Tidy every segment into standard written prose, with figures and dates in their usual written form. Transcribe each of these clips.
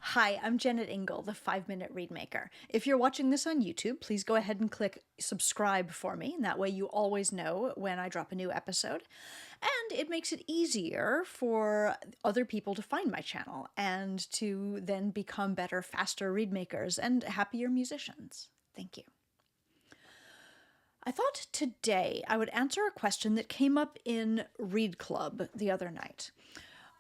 Hi, I'm Jennet Ingle, the 5 Minute Reedmaker. If you're watching this on YouTube, please go ahead and click subscribe for me, and that way you always know when I drop a new episode. And it makes it easier for other people to find my channel and to then become better, faster reedmakers and happier musicians. Thank you. I thought today I would answer a question that came up in Reed Club the other night.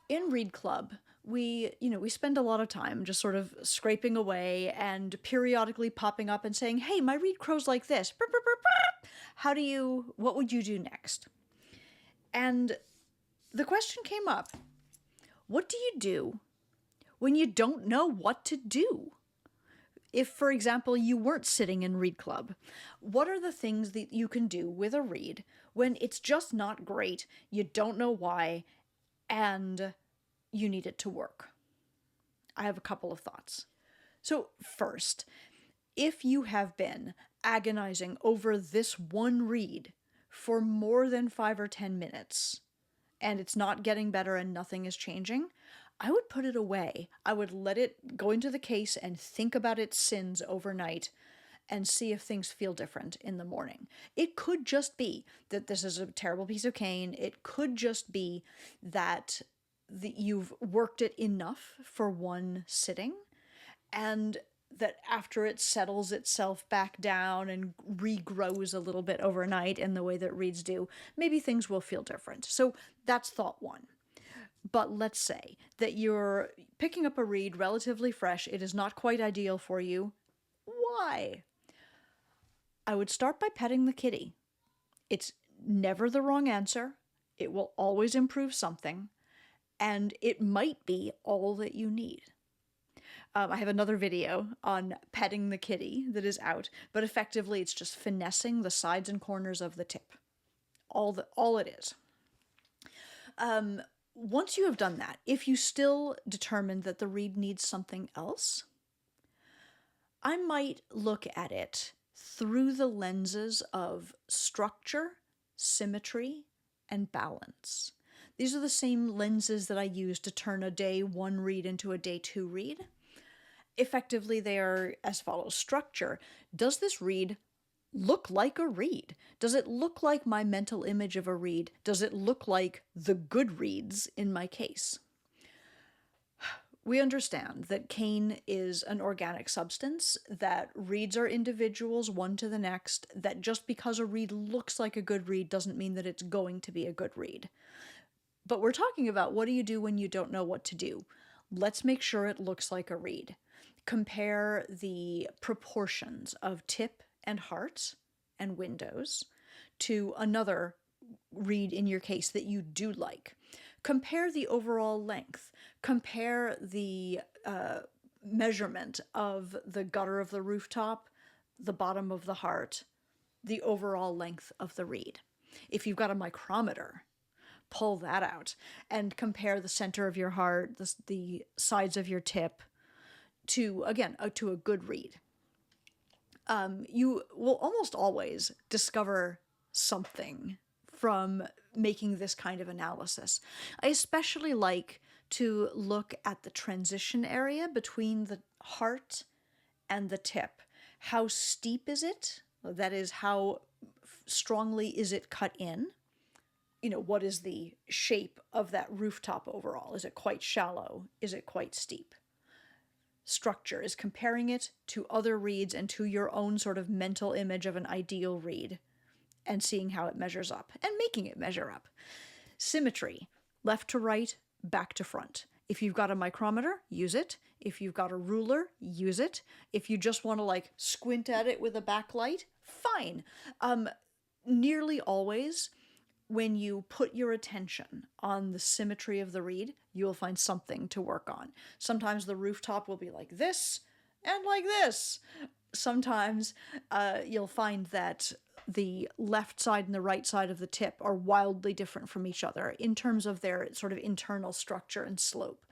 In Reed Club, we spend a lot of time just sort of scraping away and periodically popping up and saying, hey, my reed crow's like this. What would you do next? And the question came up, what do you do when you don't know what to do? If, for example, you weren't sitting in Reed Club, what are the things that you can do with a reed when it's just not great, you don't know why, and you need it to work? I have a couple of thoughts. So first, if you have been agonizing over this one reed for more than 5 or 10 minutes, and it's not getting better and nothing is changing, I would put it away. I would let it go into the case and think about its sins overnight and see if things feel different in the morning. It could just be that this is a terrible piece of cane. It could just be that you've worked it enough for one sitting, and that after it settles itself back down and regrows a little bit overnight in the way that reeds do, maybe things will feel different. So that's thought one. But let's say that you're picking up a reed relatively fresh, it is not quite ideal for you. Why? I would start by petting the kitty. It's never the wrong answer. It will always improve something, and it might be all that you need. I have another video on petting the kitty that is out, but effectively it's just finessing the sides and corners of the tip. All it is. Once you have done that, if you still determine that the reed needs something else, I might look at it through the lenses of structure, symmetry, and balance. These are the same lenses that I use to turn a day 1 reed into a day 2 reed. Effectively, they are as follows. Structure. Does this reed look like a reed? Does it look like my mental image of a reed? Does it look like the good reeds in my case? We understand that cane is an organic substance, that reeds are individuals one to the next, that just because a reed looks like a good reed doesn't mean that it's going to be a good reed. But we're talking about what do you do when you don't know what to do? Let's make sure it looks like a reed. Compare the proportions of tip and heart and windows to another reed in your case that you do like. Compare the overall length. Compare the measurement of the gutter of the rooftop, the bottom of the heart, the overall length of the reed. If you've got a micrometer, pull that out and compare the center of your heart, the sides of your tip to, again, to a good reed. You will almost always discover something from making this kind of analysis. I especially like to look at the transition area between the heart and the tip. How steep is it? That is, how strongly is it cut in? What is the shape of that rooftop overall? Is it quite shallow? Is it quite steep? Structure is comparing it to other reeds and to your own sort of mental image of an ideal reed and seeing how it measures up and making it measure up. Symmetry, left to right, back to front. If you've got a micrometer, use it. If you've got a ruler, use it. If you just want to squint at it with a backlight, fine. Nearly always, when you put your attention on the symmetry of the reed, you will find something to work on. Sometimes the rooftop will be like this and like this. Sometimes you'll find that the left side and the right side of the tip are wildly different from each other in terms of their sort of internal structure and slope.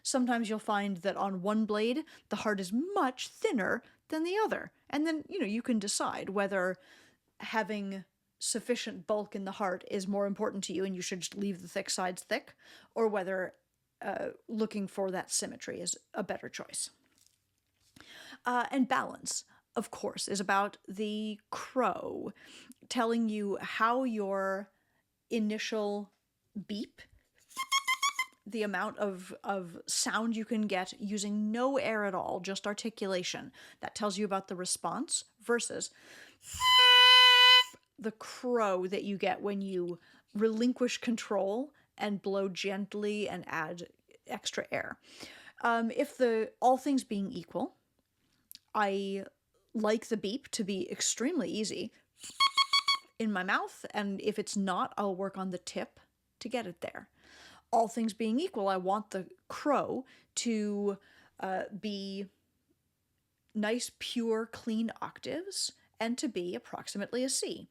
Sometimes you'll find that on one blade, the heart is much thinner than the other. And then, you can decide whether having sufficient bulk in the heart is more important to you and you should just leave the thick sides thick, or whether looking for that symmetry is a better choice. And balance, of course, is about the crow, telling you how your initial beep, the amount of sound you can get using no air at all, just articulation, that tells you about the response, versus the crow that you get when you relinquish control and blow gently and add extra air. If all things being equal, I like the beep to be extremely easy in my mouth, and if it's not, I'll work on the tip to get it there. All things being equal, I want the crow to be nice, pure, clean octaves and to be approximately a C.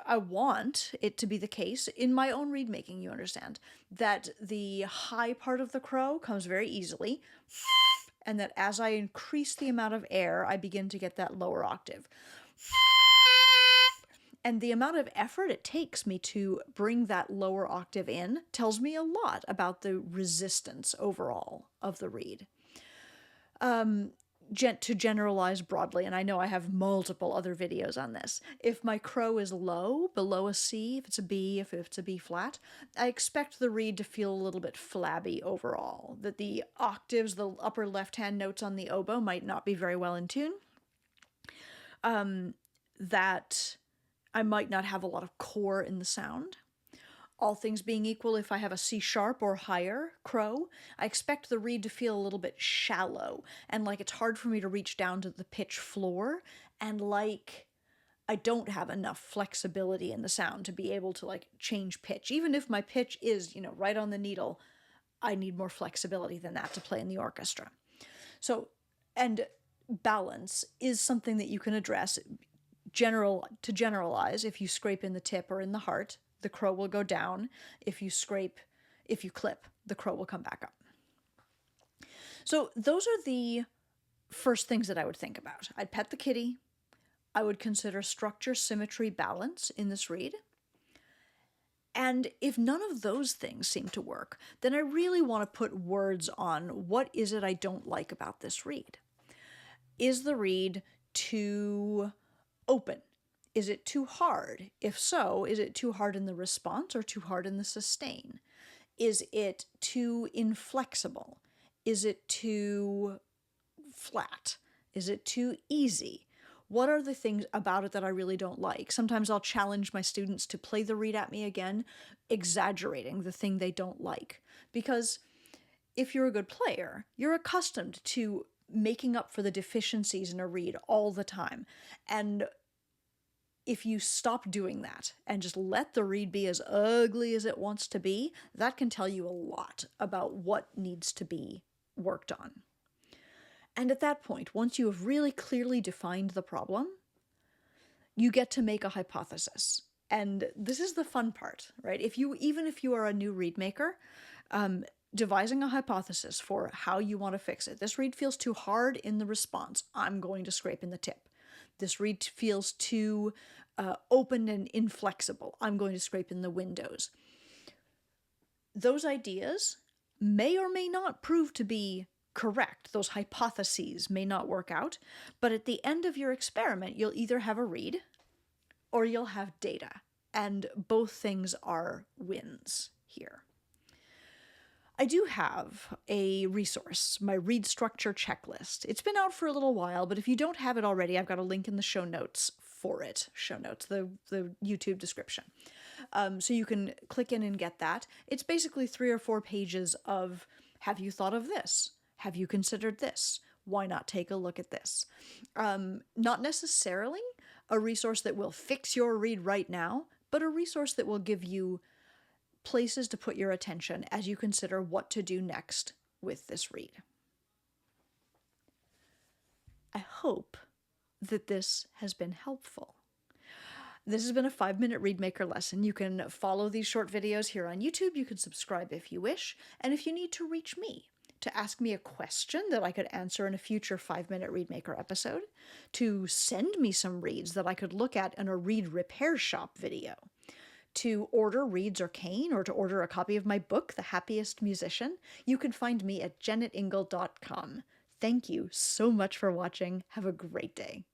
I want it to be the case in my own reed making, you understand, that the high part of the crow comes very easily, and that as I increase the amount of air, I begin to get that lower octave. And the amount of effort it takes me to bring that lower octave in tells me a lot about the resistance overall of the reed. To generalize broadly, and I know I have multiple other videos on this, if my crow is low, below a C, if it's a B, if it's a B flat, I expect the reed to feel a little bit flabby overall, that the octaves, the upper left-hand notes on the oboe might not be very well in tune, that I might not have a lot of core in the sound. All things being equal, if I have a C sharp or higher crow, I expect the reed to feel a little bit shallow and like it's hard for me to reach down to the pitch floor, and like I don't have enough flexibility in the sound to be able to like change pitch. Even if my pitch is, right on the needle, I need more flexibility than that to play in the orchestra. So, and balance is something that you can address. To generalize, if you scrape in the tip or in the heart, the crow will go down. If you clip, the crow will come back up. So those are the first things that I would think about. I'd pet the kitty. I would consider structure, symmetry, balance in this reed. And if none of those things seem to work, then I really want to put words on what is it I don't like about this reed. Is the reed too open? Is it too hard? If so, is it too hard in the response or too hard in the sustain? Is it too inflexible? Is it too flat? Is it too easy? What are the things about it that I really don't like? Sometimes I'll challenge my students to play the reed at me again, exaggerating the thing they don't like. Because if you're a good player, you're accustomed to making up for the deficiencies in a reed all the time. And if you stop doing that and just let the reed be as ugly as it wants to be, that can tell you a lot about what needs to be worked on. And at that point, once you have really clearly defined the problem, you get to make a hypothesis. And this is the fun part, right? Even if you are a new reed maker, devising a hypothesis for how you want to fix it. This reed feels too hard in the response. I'm going to scrape in the tip. This reed feels too open and inflexible. I'm going to scrape in the windows. Those ideas may or may not prove to be correct. Those hypotheses may not work out, but at the end of your experiment, you'll either have a reed or you'll have data, and both things are wins here. I do have a resource, my reed structure checklist. It's been out for a little while, but if you don't have it already, I've got a link in the show notes for it. Show notes, the YouTube description. So you can click in and get that. It's basically 3 or 4 pages of, have you thought of this? Have you considered this? Why not take a look at this? Not necessarily a resource that will fix your reed right now, but a resource that will give you places to put your attention as you consider what to do next with this reed. I hope that this has been helpful. This has been a 5-minute Reedmaker lesson. You can follow these short videos here on YouTube. You can subscribe if you wish. And if you need to reach me to ask me a question that I could answer in a future 5-minute Reedmaker episode, to send me some reeds that I could look at in a reed repair shop video, To order Reeds or Cane or to order a copy of my book, The Happiest Musician, you can find me at jennetingle.com. Thank you so much for watching. Have a great day.